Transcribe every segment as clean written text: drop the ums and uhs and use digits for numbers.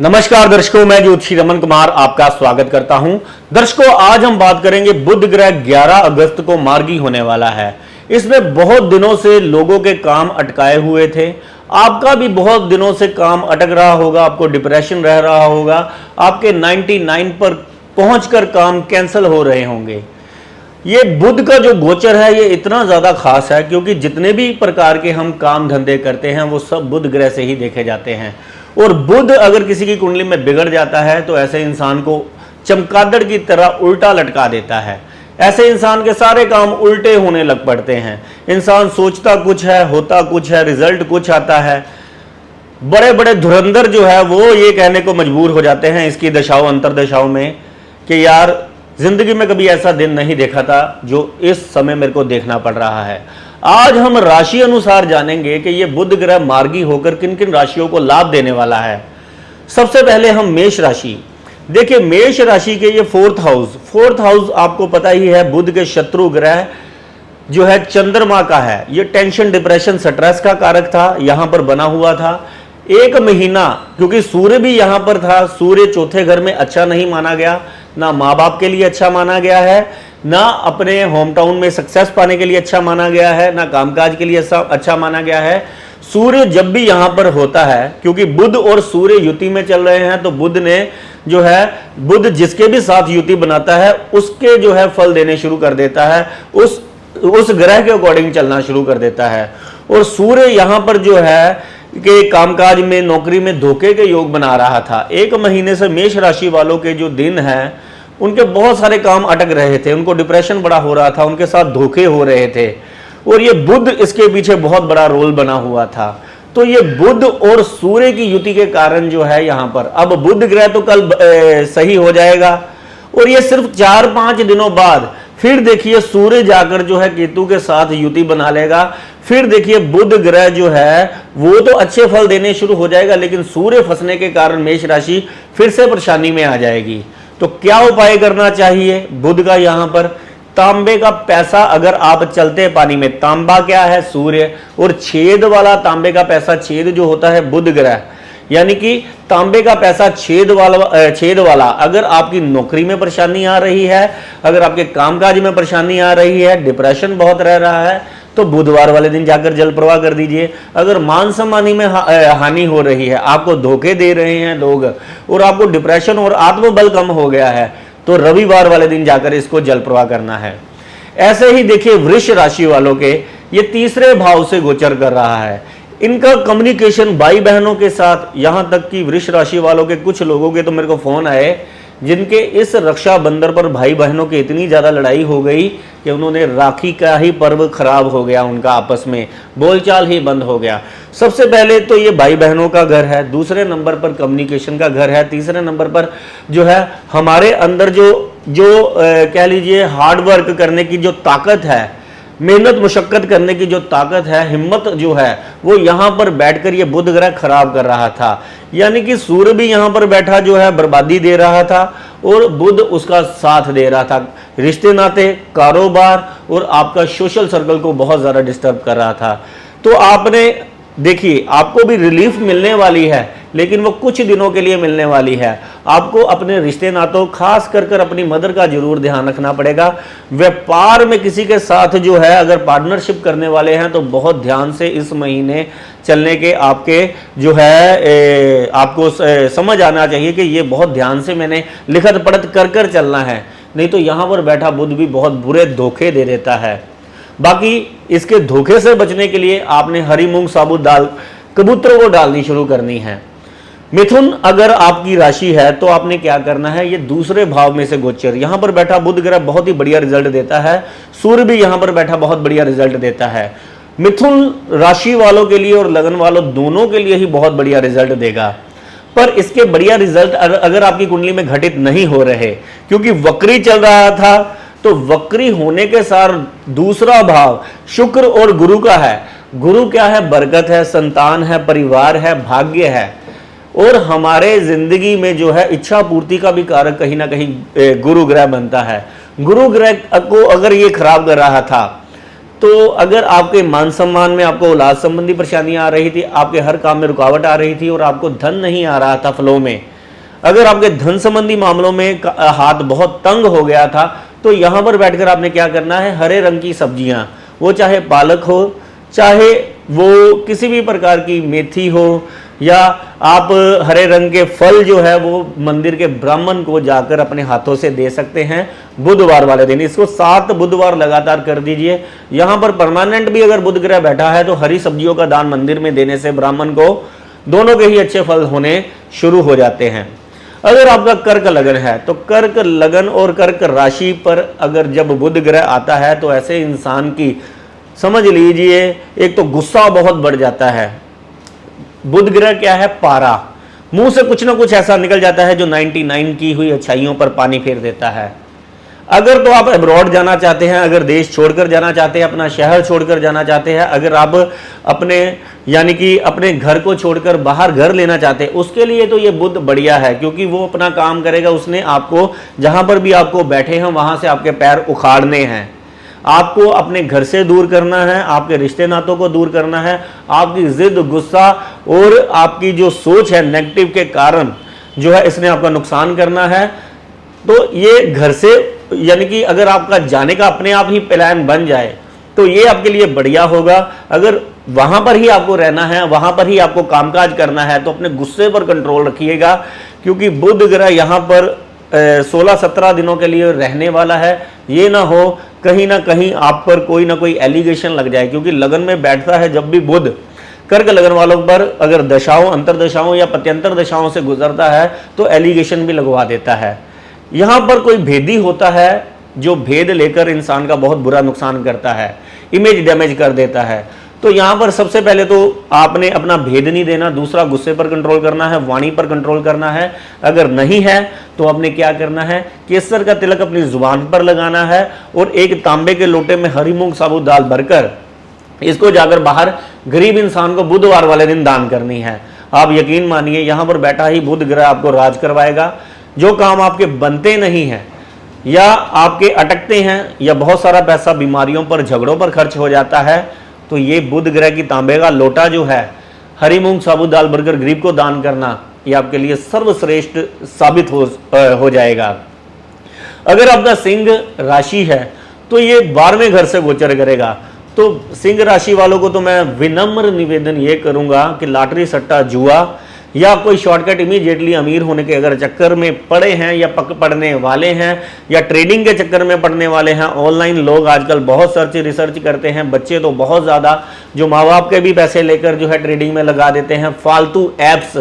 नमस्कार दर्शकों, मैं ज्योतिषी रमन कुमार आपका स्वागत करता हूं। दर्शकों, आज हम बात करेंगे बुध ग्रह 11 अगस्त को मार्गी होने वाला है। इसमें बहुत दिनों से लोगों के काम अटकाए हुए थे। आपका भी बहुत दिनों से काम अटक रहा होगा, आपको डिप्रेशन रह रहा होगा, आपके 99 पर पहुंचकर काम कैंसिल हो रहे होंगे। ये बुध का जो गोचर है ये इतना ज़्यादा खास है क्योंकि जितने भी प्रकार के हम काम धंधे करते हैं वो सब बुध ग्रह से ही देखे जाते हैं। और बुध अगर किसी की कुंडली में बिगड़ जाता है तो ऐसे इंसान को चमगादड़ की तरह उल्टा लटका देता है। ऐसे इंसान के सारे काम उल्टे होने लग पड़ते हैं। इंसान सोचता कुछ है, होता कुछ है, रिजल्ट कुछ आता है। बड़े बड़े धुरंधर जो है वो ये कहने को मजबूर हो जाते हैं इसकी दशाओं अंतरदशाओं में कि यार जिंदगी में कभी ऐसा दिन नहीं देखा था जो इस समय मेरे को देखना पड़ रहा है। आज हम राशि अनुसार जानेंगे कि ये बुध ग्रह मार्गी होकर किन किन राशियों को लाभ देने वाला है। सबसे पहले हम मेष राशि देखिए। मेष राशि के ये फोर्थ हाउस आपको पता ही है बुध के शत्रु ग्रह जो है चंद्रमा का है। ये टेंशन, डिप्रेशन, स्ट्रेस का कारक था, यहां पर बना हुआ था एक महीना। क्योंकि सूर्य भी यहां पर था, सूर्य चौथे घर में अच्छा नहीं माना गया, ना माँ बाप के लिए अच्छा माना गया है, ना अपने होम टाउन में सक्सेस पाने के लिए अच्छा माना गया है, ना कामकाज के लिए अच्छा माना गया है। सूर्य जब भी यहां पर होता है, क्योंकि बुध और सूर्य युति में चल रहे हैं, तो बुध ने जो है बुध जिसके भी साथ युति बनाता है उसके जो है फल देने शुरू कर देता है, उस ग्रह के अकॉर्डिंग चलना शुरू कर देता है। और सूर्य यहां पर जो है कि कामकाज में, नौकरी में धोखे के योग बना रहा था। एक महीने से मेष राशि वालों के जो दिन हैं उनके बहुत सारे काम अटक रहे थे, उनको डिप्रेशन बड़ा हो रहा था, उनके साथ धोखे हो रहे थे और ये बुध इसके पीछे बहुत बड़ा रोल बना हुआ था। तो ये बुध और सूर्य की युति के कारण जो है यहां पर अब बुध ग्रह तो कल सही हो जाएगा और ये सिर्फ 4-5 दिनों बाद फिर देखिए सूर्य जाकर जो है केतु के साथ युति बना लेगा। फिर देखिए बुध ग्रह जो है वो तो अच्छे फल देने शुरू हो जाएगा, लेकिन सूर्य फंसने के कारण मेष राशि फिर से परेशानी में आ जाएगी। तो क्या उपाय करना चाहिए बुध का? यहां पर तांबे का पैसा, अगर आप चलते पानी में, तांबा क्या है? सूर्य, और छेद वाला तांबे का पैसा, छेद जो होता है बुध ग्रह, यानी कि तांबे का पैसा छेद वाला अगर आपकी नौकरी में परेशानी आ रही है, अगर आपके कामकाज में परेशानी आ रही है, डिप्रेशन बहुत रह रहा है, तो बुधवार वाले दिन जाकर जल प्रवाह कर दीजिए। अगर मान सम्मानी में हानि हो रही है, आपको धोखे दे रहे हैं लोग और आपको डिप्रेशन और आत्मबल कम हो गया है, तो रविवार वाले दिन जाकर इसको जल प्रवाह करना है। ऐसे ही देखिए वृष राशि वालों के ये तीसरे भाव से गोचर कर रहा है। इनका कम्युनिकेशन भाई बहनों के साथ, यहां तक कि वृष राशि वालों के कुछ लोगों के तो मेरे को फोन आए जिनके इस रक्षाबंधन पर भाई बहनों की इतनी ज्यादा लड़ाई हो गई कि उन्होंने राखी का ही पर्व खराब हो गया, उनका आपस में बोलचाल ही बंद हो गया। सबसे पहले तो ये भाई बहनों का घर है, दूसरे नंबर पर कम्युनिकेशन का घर है, तीसरे नंबर पर जो है हमारे अंदर जो कह लीजिए हार्ड वर्क करने की जो ताकत है, मेहनत मुशक्कत करने की जो ताकत है, हिम्मत जो है, वो यहां पर बैठकर ये बुध ग्रह खराब कर रहा था। यानी कि सूर्य भी यहां पर बैठा जो है बर्बादी दे रहा था और बुध उसका साथ दे रहा था। रिश्ते नाते, कारोबार और आपका सोशल सर्कल को बहुत ज्यादा डिस्टर्ब कर रहा था। तो आपने देखिए आपको भी रिलीफ मिलने वाली है, लेकिन वो कुछ दिनों के लिए मिलने वाली है। आपको अपने रिश्ते नातों, खास कर अपनी मदर का जरूर ध्यान रखना पड़ेगा। व्यापार में किसी के साथ जो है अगर पार्टनरशिप करने वाले हैं तो बहुत ध्यान से इस महीने चलने के आपके जो है आपको समझ आना चाहिए कि ये बहुत ध्यान से मैंने लिखत पढ़त कर चलना है, नहीं तो यहां पर बैठा बुध भी बहुत बुरे धोखे दे देता है। बाकी इसके धोखे से बचने के लिए आपने हरी मूंग साबुत दाल कबूतरों को डालनी शुरू करनी है। मिथुन अगर आपकी राशि है तो आपने क्या करना है, ये दूसरे भाव में से गोचर, यहां पर बैठा बुध ग्रह बहुत ही बढ़िया रिजल्ट देता है, सूर्य भी यहां पर बैठा बहुत बढ़िया रिजल्ट देता है। मिथुन राशि वालों के लिए और लगन वालों दोनों के लिए ही बहुत बढ़िया रिजल्ट देगा। पर इसके बढ़िया रिजल्ट अगर आपकी कुंडली में घटित नहीं हो रहे, क्योंकि वक्री चल रहा था, तो वक्री होने के साथ दूसरा भाव शुक्र और गुरु का है। गुरु क्या है? बरकत है, संतान है, परिवार है, भाग्य है और हमारे जिंदगी में जो है इच्छा पूर्ति का भी कारक कहीं ना कहीं गुरु ग्रह बनता है। गुरु ग्रह को अगर ये खराब कर रहा था तो अगर आपके मान सम्मान में, आपको औलाद संबंधी परेशानी आ रही थी, आपके हर काम में रुकावट आ रही थी और आपको धन नहीं आ रहा था फ्लो में, अगर आपके धन संबंधी मामलों में हाथ बहुत तंग हो गया था, तो यहां पर बैठकर आपने क्या करना है, हरे रंग की सब्जियां, वो चाहे पालक हो, चाहे वो किसी भी प्रकार की मेथी हो, या आप हरे रंग के फल जो है वो मंदिर के ब्राह्मण को जाकर अपने हाथों से दे सकते हैं बुधवार वाले दिन। इसको 7 बुधवार लगातार कर दीजिए। यहां पर परमानेंट भी अगर बुध ग्रह बैठा है तो हरी सब्जियों का दान मंदिर में देने से ब्राह्मण को दोनों के ही अच्छे फल होने शुरू हो जाते हैं। अगर आपका कर्क लगन है तो कर्क लगन और कर्क राशि पर अगर जब बुध ग्रह आता है तो ऐसे इंसान की समझ लीजिए एक तो गुस्सा बहुत बढ़ जाता है। बुध ग्रह क्या है, पारा, मुंह से कुछ ना कुछ ऐसा निकल जाता है जो 99 की हुई अच्छाइयों पर पानी फेर देता है। अगर तो आप अब्रॉड जाना चाहते हैं, अगर देश छोड़कर जाना चाहते हैं, अपना शहर छोड़कर जाना चाहते हैं, अगर आप अपने यानी कि अपने घर को छोड़कर बाहर घर लेना चाहते हैं, उसके लिए तो ये बुध बढ़िया है, क्योंकि वो अपना काम करेगा। उसने आपको जहां पर भी आपको बैठे हैं वहां से आपके पैर उखाड़ने हैं, आपको अपने घर से दूर करना है, आपके रिश्ते नातों को दूर करना है। आपकी जिद, गुस्सा और आपकी जो सोच है नेगेटिव के कारण जो है इसने आपका नुकसान करना है। तो ये घर से यानी कि अगर आपका जाने का अपने आप ही प्लान बन जाए तो ये आपके लिए बढ़िया होगा। अगर वहां पर ही आपको रहना है, वहां पर ही आपको कामकाज करना है, तो अपने गुस्से पर कंट्रोल रखिएगा, क्योंकि बुध ग्रह यहां पर 16-17 दिनों के लिए रहने वाला है। ये ना हो कहीं ना कहीं आप पर कोई ना कोई एलिगेशन लग जाए, क्योंकि लगन में बैठता है जब भी बुध कर्क लगन वालों पर अगर दशाओं, अंतरदशाओं या पत्यंतर दशाओं से गुजरता है तो एलिगेशन भी लगवा देता है। यहां पर कोई भेदी होता है जो भेद लेकर इंसान का बहुत बुरा नुकसान करता है, इमेज डैमेज कर देता है। तो यहां पर सबसे पहले तो आपने अपना भेद नहीं देना, दूसरा गुस्से पर कंट्रोल करना है, वाणी पर कंट्रोल करना है। अगर नहीं है तो आपने क्या करना है, केसर का तिलक अपनी जुबान पर लगाना है और एक तांबे के लोटे में हरी मूंग साबुत दाल भरकर इसको जाकर बाहर गरीब इंसान को बुधवार वाले दिन दान करनी है। आप यकीन मानिए यहां पर बैठा ही बुध ग्रह आपको राज करवाएगा। जो काम आपके बनते नहीं हैं या आपके अटकते हैं या बहुत सारा पैसा बीमारियों पर, झगड़ों पर खर्च हो जाता है, तो ये बुध ग्रह की तांबे का लोटा जो है, हरी मूंग साबुत दाल भरकर गरीब को दान करना, ये आपके लिए सर्वश्रेष्ठ साबित हो जाएगा। अगर आपका सिंह राशि है तो ये 12वें घर से गोचर करेगा। तो सिंह राशि वालों को तो मैं विनम्र निवेदन ये करूंगा कि लॉटरी, सट्टा, जुआ या कोई शॉर्टकट इमीडिएटली अमीर होने के अगर चक्कर में पड़े हैं या पड़ने वाले हैं या ट्रेडिंग के चक्कर में पड़ने वाले हैं, ऑनलाइन लोग आजकल बहुत रिसर्च करते हैं, बच्चे तो बहुत ज़्यादा जो माँ बाप के भी पैसे लेकर जो है ट्रेडिंग में लगा देते हैं, फालतू ऐप्स,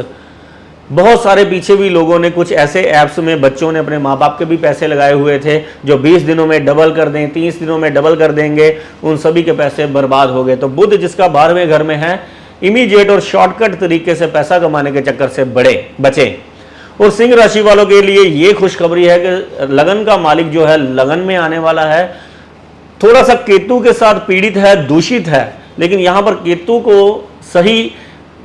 बहुत सारे पीछे भी लोगों ने कुछ ऐसे ऐप्स में बच्चों ने अपने माँ बाप के भी पैसे लगाए हुए थे जो 20 दिनों में डबल कर दें, 30 दिनों में डबल कर देंगे, उन सभी के पैसे बर्बाद हो गए। तो बुध जिसका 12वें घर में है, इमीडिएट और शॉर्टकट तरीके से पैसा कमाने के चक्कर से बचे। और सिंह राशि वालों के लिए ये खुशखबरी है कि लगन का मालिक जो है लगन में आने वाला है। थोड़ा सा केतु के साथ पीड़ित है, दूषित है, लेकिन यहां पर केतु को सही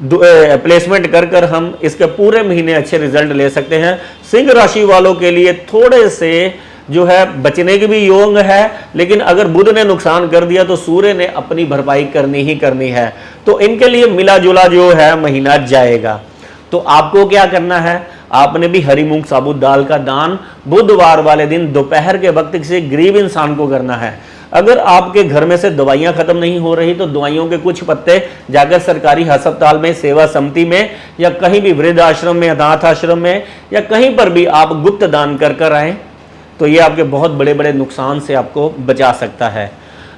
प्लेसमेंट कर हम इसके पूरे महीने अच्छे रिजल्ट ले सकते हैं। सिंह राशि वालों के लिए थोड़े से जो है बचने के भी योग है, लेकिन अगर बुध ने नुकसान कर दिया तो सूर्य ने अपनी भरपाई करनी ही करनी है। तो इनके लिए मिला जुला जो है महीना जाएगा। तो आपको क्या करना है, आपने भी हरी मूंग साबुत दाल का दान बुधवार वाले दिन दोपहर के वक्त किसी गरीब इंसान को करना है। अगर आपके घर में से दवाइयां खत्म नहीं हो रही तो दवाइयों के कुछ पत्ते जाकर सरकारी अस्पताल में, सेवा समिति में या कहीं भी वृद्ध आश्रम में, अनाथ आश्रम में या कहीं पर भी आप गुप्त दान कर आए, तो ये आपके बहुत बड़े बड़े नुकसान से आपको बचा सकता है।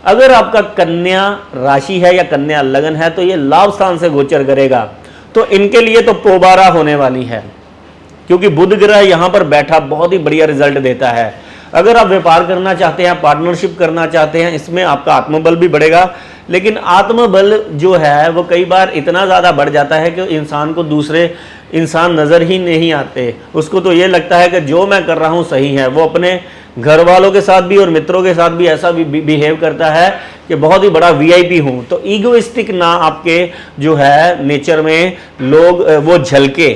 अगर आपका कन्या राशि है या कन्या लगन है तो ये लाभ स्थान से गोचर करेगा। तो इनके लिए तो पोबारा होने वाली है, क्योंकि बुध ग्रह यहां पर बैठा बहुत ही बढ़िया रिजल्ट देता है। अगर आप व्यापार करना चाहते हैं, पार्टनरशिप करना चाहते हैं, इसमें आपका आत्मबल भी बढ़ेगा, लेकिन आत्मबल जो है वो कई बार इतना ज़्यादा बढ़ जाता है कि इंसान को दूसरे इंसान नज़र ही नहीं आते। उसको तो ये लगता है कि जो मैं कर रहा हूँ सही है। वो अपने घर वालों के साथ भी और मित्रों के साथ भी ऐसा भी बिहेव करता है कि बहुत ही बड़ा वीआईपी हूँ। तो ईगोइस्टिक ना आपके जो है नेचर में लोग वो झलके।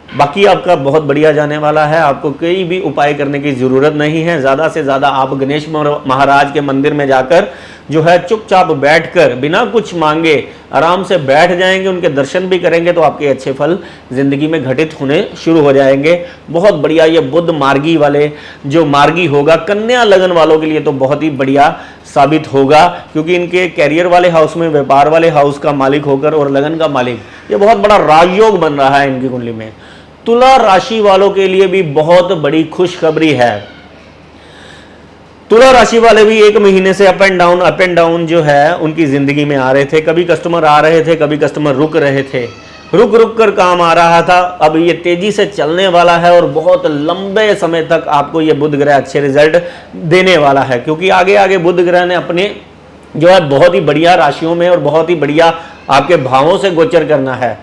बाकी आपका बहुत बढ़िया जाने वाला है, आपको कोई भी उपाय करने की ज़रूरत नहीं है। ज़्यादा से ज़्यादा आप गणेश महाराज के मंदिर में जाकर जो है चुपचाप बैठकर बिना कुछ मांगे आराम से बैठ जाएंगे, उनके दर्शन भी करेंगे तो आपके अच्छे फल जिंदगी में घटित होने शुरू हो जाएंगे। बहुत बढ़िया ये बुध मार्गी वाले जो मार्गी होगा, कन्या लगन वालों के लिए तो बहुत ही बढ़िया साबित होगा, क्योंकि इनके कैरियर वाले हाउस में व्यापार वाले हाउस का मालिक होकर और लगन का मालिक, ये बहुत बड़ा राजयोग बन रहा है इनकी कुंडली में। तुला राशि वालों के लिए भी बहुत बड़ी खुशखबरी है। तुला राशि वाले भी एक महीने से अप एंड डाउन जो है उनकी जिंदगी में आ रहे थे। कभी कस्टमर आ रहे थे, कभी कस्टमर रुक रहे थे, रुक कर काम आ रहा था। अब ये तेजी से चलने वाला है और बहुत लंबे समय तक आपको ये बुध ग्रह अच्छे रिजल्ट देने वाला है, क्योंकि आगे आगे बुध ग्रह ने अपने जो है बहुत ही बढ़िया राशियों में और बहुत ही बढ़िया आपके भावों से गोचर करना है।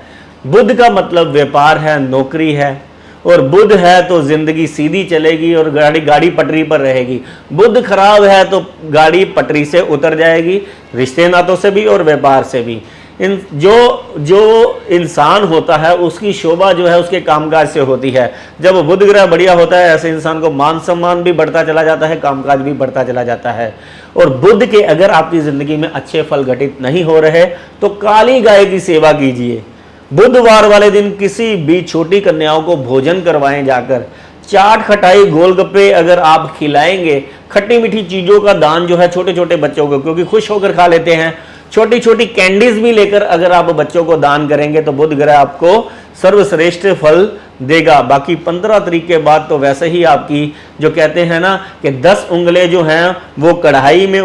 बुध का मतलब व्यापार है, नौकरी है, और बुध है तो जिंदगी सीधी चलेगी और गाड़ी पटरी पर रहेगी। बुध खराब है तो गाड़ी पटरी से उतर जाएगी, रिश्ते नातों से भी और व्यापार से भी। जो इंसान होता है उसकी शोभा जो है उसके कामकाज से होती है। जब बुध ग्रह बढ़िया होता है ऐसे इंसान को मान सम्मान भी बढ़ता चला जाता है, कामकाज भी बढ़ता चला जाता है। और बुध के अगर आपकी जिंदगी में अच्छे फल घटित नहीं हो रहे तो काली गाय की सेवा कीजिए। बुधवार वाले दिन किसी भी छोटी कन्याओं को भोजन करवाएं जाकर। चाट खटाई गोलगप्पे अगर आप खिलाएंगे, खट्टी मीठी चीजों का दान जो है छोटे छोटे बच्चों को, क्योंकि खुश होकर खा लेते हैं, छोटी छोटी कैंडीज भी लेकर अगर आप बच्चों को दान करेंगे तो बुध ग्रह आपको सर्वश्रेष्ठ फल देगा। बाकी 15 तारीख के बाद तो वैसे ही आपकी जो कहते हैं ना कि 10 उंगलें जो हैं वो कढ़ाई में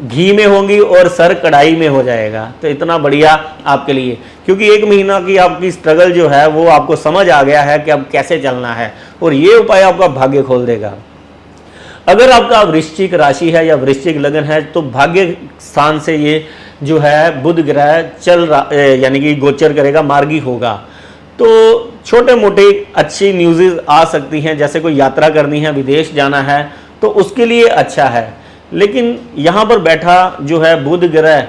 घी में होंगी और सर कढ़ाई में हो जाएगा। तो इतना बढ़िया आपके लिए, क्योंकि एक महीना की आपकी स्ट्रगल जो है वो आपको समझ आ गया है कि अब कैसे चलना है, और ये उपाय आपका भाग्य खोल देगा। अगर आपका वृश्चिक राशि है या वृश्चिक लगन है तो भाग्य स्थान से ये जो है बुध ग्रह यानी कि गोचर करेगा, मार्गी होगा। तो छोटे मोटे अच्छी न्यूज़ आ सकती हैं, जैसे कोई यात्रा करनी है, विदेश जाना है तो उसके लिए अच्छा है। लेकिन यहाँ पर बैठा जो है बुध ग्रह,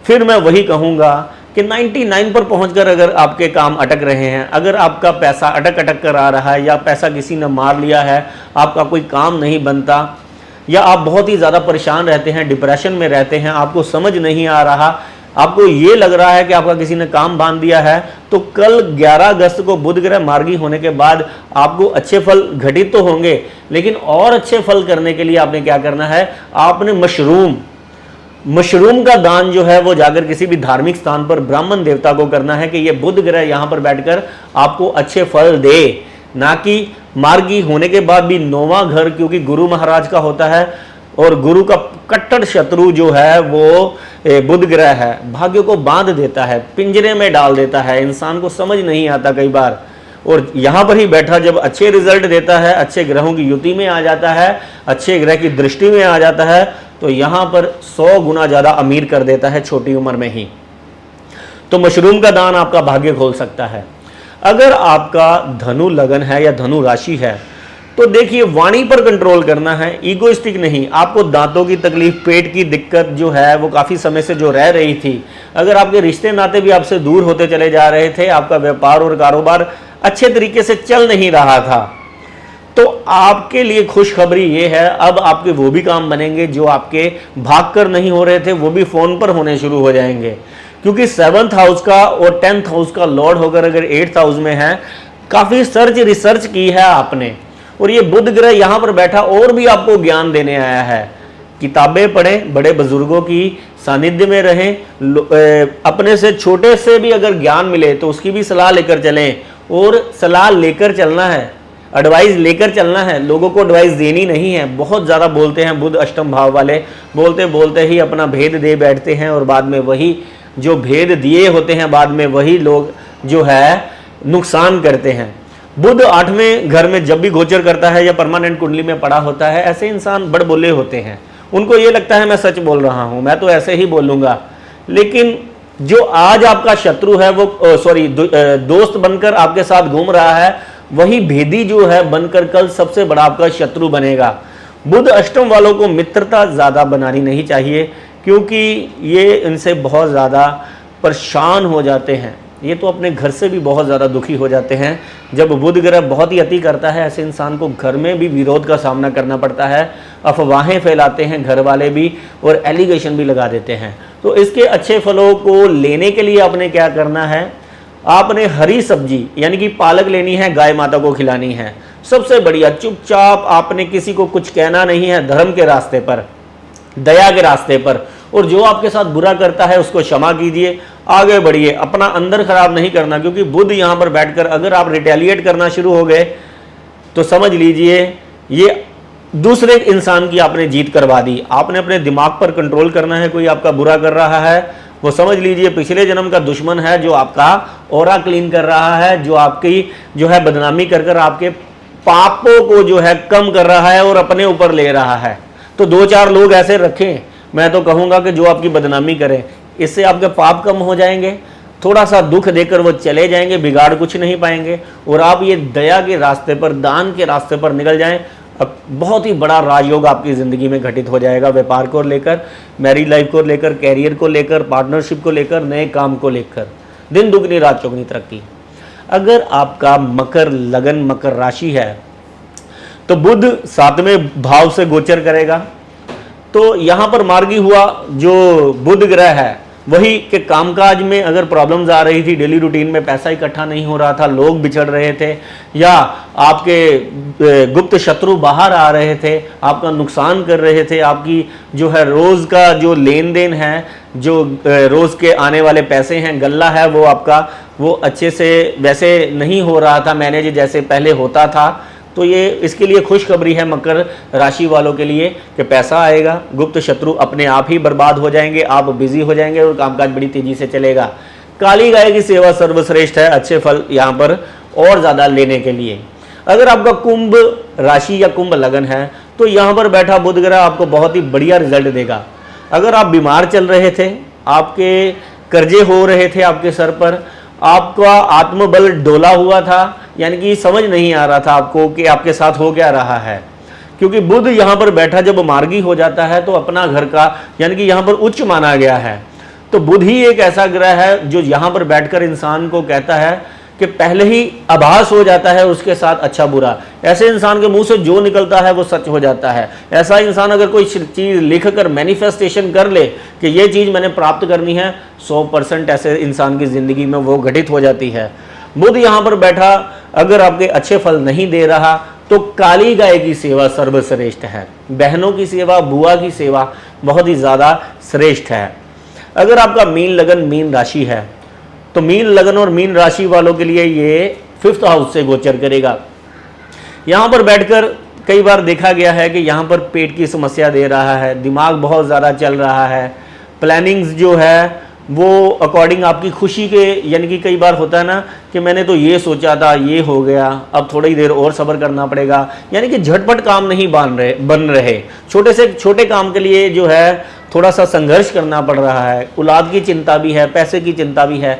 फिर मैं वही कहूँगा कि 99 पर पहुंचकर अगर आपके काम अटक रहे हैं, अगर आपका पैसा अटक कर आ रहा है या पैसा किसी ने मार लिया है, आपका कोई काम नहीं बनता, या आप बहुत ही ज़्यादा परेशान रहते हैं, डिप्रेशन में रहते हैं, आपको समझ नहीं आ रहा, आपको ये लग रहा है कि आपका किसी ने काम बांध दिया है, तो कल 11 अगस्त को बुध ग्रह मार्गी होने के बाद आपको अच्छे फल घटित तो होंगे, लेकिन और अच्छे फल करने के लिए आपने क्या करना है, आपने मशरूम का दान जो है वो जाकर किसी भी धार्मिक स्थान पर ब्राह्मण देवता को करना है कि ये बुध ग्रह यहाँ पर बैठकर आपको अच्छे फल दे, ना कि मार्गी होने के बाद भी 9वां घर, क्योंकि गुरु महाराज का होता है और गुरु का कट्टर शत्रु जो है वो बुध ग्रह है, भाग्य को बांध देता है, पिंजरे में डाल देता है, इंसान को समझ नहीं आता कई बार। और यहाँ पर ही बैठा जब अच्छे रिजल्ट देता है, अच्छे ग्रहों की युति में आ जाता है, अच्छे ग्रह की दृष्टि में आ जाता है, तो यहाँ पर 100 गुना ज़्यादा अमीर कर देता है छोटी उम्र में ही। तो मशरूम का दान आपका भाग्य खोल सकता है। अगर आपका धनु लगन है या धनु राशि है तो देखिए वाणी पर कंट्रोल करना है, ईगोइस्टिक नहीं। आपको दांतों की तकलीफ, पेट की दिक्कत जो है वो काफ़ी समय से जो रह रही थी, अगर आपके रिश्ते नाते भी आपसे दूर होते चले जा रहे थे, आपका व्यापार और कारोबार अच्छे तरीके से चल नहीं रहा था, तो आपके लिए खुशखबरी ये है, अब आपके वो भी काम बनेंगे जो आपके भाग कर नहीं हो रहे थे, वो भी फोन पर होने शुरू हो जाएंगे। क्योंकि 7th हाउस का और 10th हाउस का लॉर्ड होकर अगर 8th हाउस में है, काफ़ी रिसर्च की है आपने, और ये बुध ग्रह यहाँ पर बैठा और भी आपको ज्ञान देने आया है। किताबें पढ़ें, बड़े बुजुर्गों की सानिध्य में रहें, अपने से छोटे से भी अगर ज्ञान मिले तो उसकी भी सलाह लेकर चलें, और सलाह लेकर चलना है, एडवाइस लेकर चलना है, लोगों को एडवाइस देनी नहीं है। बहुत ज़्यादा बोलते हैं बुध अष्टम भाव वाले, बोलते बोलते ही अपना भेद दे बैठते हैं, और बाद में वही जो भेद दिए होते हैं बाद में वही लोग जो है नुकसान करते हैं। बुध 8वें घर में जब भी गोचर करता है या परमानेंट कुंडली में पड़ा होता है, ऐसे इंसान बड़बोले होते हैं, उनको ये लगता है मैं सच बोल रहा हूँ, मैं तो ऐसे ही बोलूँगा। लेकिन जो आज आपका शत्रु है वो दोस्त बनकर आपके साथ घूम रहा है, वही भेदी जो है बनकर कल सबसे बड़ा आपका शत्रु बनेगा। बुध अष्टम वालों को मित्रता ज़्यादा बनानी नहीं चाहिए, क्योंकि ये इनसे बहुत ज़्यादा परेशान हो जाते हैं। ये तो अपने घर से भी बहुत ज़्यादा दुखी हो जाते हैं। जब बुध ग्रह बहुत ही अति करता है, ऐसे इंसान को घर में भी विरोध का सामना करना पड़ता है, अफवाहें फैलाते हैं घर वाले भी और एलिगेशन भी लगा देते हैं। तो इसके अच्छे फलों को लेने के लिए आपने क्या करना है, आपने हरी सब्जी यानी कि पालक लेनी है, गाय माता को खिलानी है। सबसे बढ़िया, चुपचाप, आपने किसी को कुछ कहना नहीं है, धर्म के रास्ते पर, दया के रास्ते पर, और जो आपके साथ बुरा करता है उसको क्षमा कीजिए, आगे बढ़िए, अपना अंदर खराब नहीं करना। क्योंकि बुध यहां पर बैठकर अगर आप रिटेलिएट करना शुरू हो गए तो समझ लीजिए ये दूसरे इंसान की आपने जीत करवा दी। आपने अपने दिमाग पर कंट्रोल करना है। कोई आपका बुरा कर रहा है, वो समझ लीजिए पिछले जन्म का दुश्मन है जो आपका ऑरा क्लीन कर रहा है, जो आपकी जो है बदनामी कर कर आपके पापों को जो है कम कर रहा है और अपने ऊपर ले रहा है। तो 2-4 लोग ऐसे रखें, मैं तो कहूँगा कि जो आपकी बदनामी करें, इससे आपके पाप कम हो जाएंगे, थोड़ा सा दुख देकर वो चले जाएंगे, बिगाड़ कुछ नहीं पाएंगे, और आप ये दया के रास्ते पर, दान के रास्ते पर निकल जाएं। अब बहुत ही बड़ा राजयोग आपकी ज़िंदगी में घटित हो जाएगा, व्यापार को लेकर, मैरिज लाइफ को लेकर, कैरियर को लेकर, पार्टनरशिप को लेकर, नए काम को लेकर। दिन दुगनी रात चौगनी तरक्की। अगर आपका मकर लगन, मकर राशि है, तो बुध 7वें भाव से गोचर करेगा। तो यहाँ पर मार्गी हुआ जो बुध ग्रह है, वही के कामकाज में अगर प्रॉब्लम्स आ रही थी, डेली रूटीन में पैसा इकट्ठा नहीं हो रहा था, लोग बिछड़ रहे थे, या आपके गुप्त शत्रु बाहर आ रहे थे, आपका नुकसान कर रहे थे, आपकी जो है रोज़ का जो लेन देन है, जो रोज़ के आने वाले पैसे हैं, गल्ला है, वो आपका वो अच्छे से वैसे नहीं हो रहा था मैनेज जैसे पहले होता था। तो ये इसके लिए खुशखबरी है मकर राशि वालों के लिए कि पैसा आएगा, गुप्त शत्रु अपने आप ही बर्बाद हो जाएंगे, आप बिजी हो जाएंगे और कामकाज बड़ी तेजी से चलेगा। काली गाय की सेवा सर्वश्रेष्ठ है, अच्छे फल यहाँ पर और ज़्यादा लेने के लिए। अगर आपका कुंभ राशि या कुंभ लगन है, तो यहाँ पर बैठा बुध ग्रह आपको बहुत ही बढ़िया रिजल्ट देगा। अगर आप बीमार चल रहे थे, आपके कर्जे हो रहे थे आपके सर पर, आपका आत्मबल डोला हुआ था, यानी कि समझ नहीं आ रहा था आपको कि आपके साथ हो क्या रहा है, क्योंकि बुध यहाँ पर बैठा जब मार्गी हो जाता है तो अपना घर का यानी कि यहाँ पर उच्च माना गया है। तो बुध ही एक ऐसा ग्रह है जो यहाँ पर बैठकर इंसान को कहता है कि पहले ही आभास हो जाता है उसके साथ अच्छा बुरा। ऐसे इंसान के मुंह से जो निकलता है वो सच हो जाता है। ऐसा इंसान अगर कोई चीज़ लिख कर मैनिफेस्टेशन कर ले कि ये चीज़ मैंने प्राप्त करनी है, 100% ऐसे इंसान की ज़िंदगी में वो घटित हो जाती है। बुध यहाँ पर बैठा अगर आपके अच्छे फल नहीं दे रहा, तो काली गाय की सेवा सर्वश्रेष्ठ है। बहनों की सेवा, बुआ की सेवा बहुत ही ज़्यादा श्रेष्ठ है। अगर आपका मीन लगन, मीन राशि है, तो मीन लगन और मीन राशि वालों के लिए ये 5th हाउस से गोचर करेगा। यहाँ पर बैठकर कई बार देखा गया है कि यहाँ पर पेट की समस्या दे रहा है, दिमाग बहुत ज़्यादा चल रहा है, प्लानिंग्स जो है वो अकॉर्डिंग आपकी खुशी के, यानी कि कई बार होता है ना कि मैंने तो ये सोचा था, ये हो गया, अब थोड़ी देर और सब्र करना पड़ेगा, यानी कि झटपट काम नहीं बन रहे। छोटे से छोटे काम के लिए जो है थोड़ा सा संघर्ष करना पड़ रहा है। औलाद की चिंता भी है, पैसे की चिंता भी है,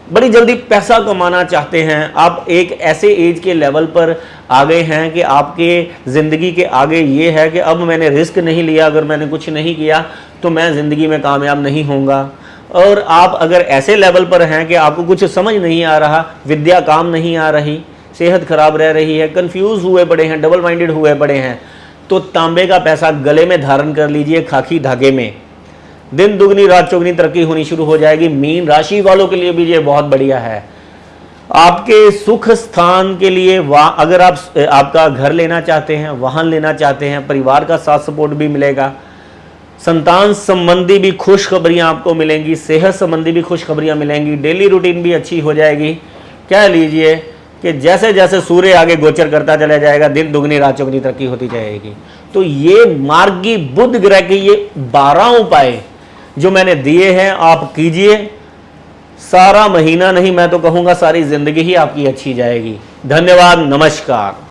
बड़ी जल्दी पैसा कमाना चाहते हैं। आप एक ऐसे एज के लेवल पर आ गए हैं कि आपके ज़िंदगी के आगे ये है कि अब मैंने रिस्क नहीं लिया, अगर मैंने कुछ नहीं किया तो मैं ज़िंदगी में कामयाब नहीं होऊंगा। और आप अगर ऐसे लेवल पर हैं कि आपको कुछ समझ नहीं आ रहा, विद्या काम नहीं आ रही, सेहत खराब रह रही है, कंफ्यूज हुए पड़े हैं, डबल माइंडेड हुए पड़े हैं, तो तांबे का पैसा गले में धारण कर लीजिए, खाकी धागे में। दिन दुगनी रात चौगनी तरक्की होनी शुरू हो जाएगी। मीन राशि वालों के लिए भी ये बहुत बढ़िया है। आपके सुख स्थान के लिए अगर आप आपका घर लेना चाहते हैं, वाहन लेना चाहते हैं, परिवार का साथ सपोर्ट भी मिलेगा। संतान संबंधी भी खुशखबरियां आपको मिलेंगी, सेहत संबंधी भी खुशखबरियां मिलेंगी, डेली रूटीन भी अच्छी हो जाएगी। कह लीजिए कि जैसे जैसे सूर्य आगे गोचर करता चला जाएगा, दिन दुगनी रात चौगनी तरक्की होती जाएगी। तो ये मार्गी बुध ग्रह के ये 12 उपाय जो मैंने दिए हैं आप कीजिए। सारा महीना नहीं, मैं तो कहूंगा सारी जिंदगी ही आपकी अच्छी जाएगी। धन्यवाद, नमस्कार।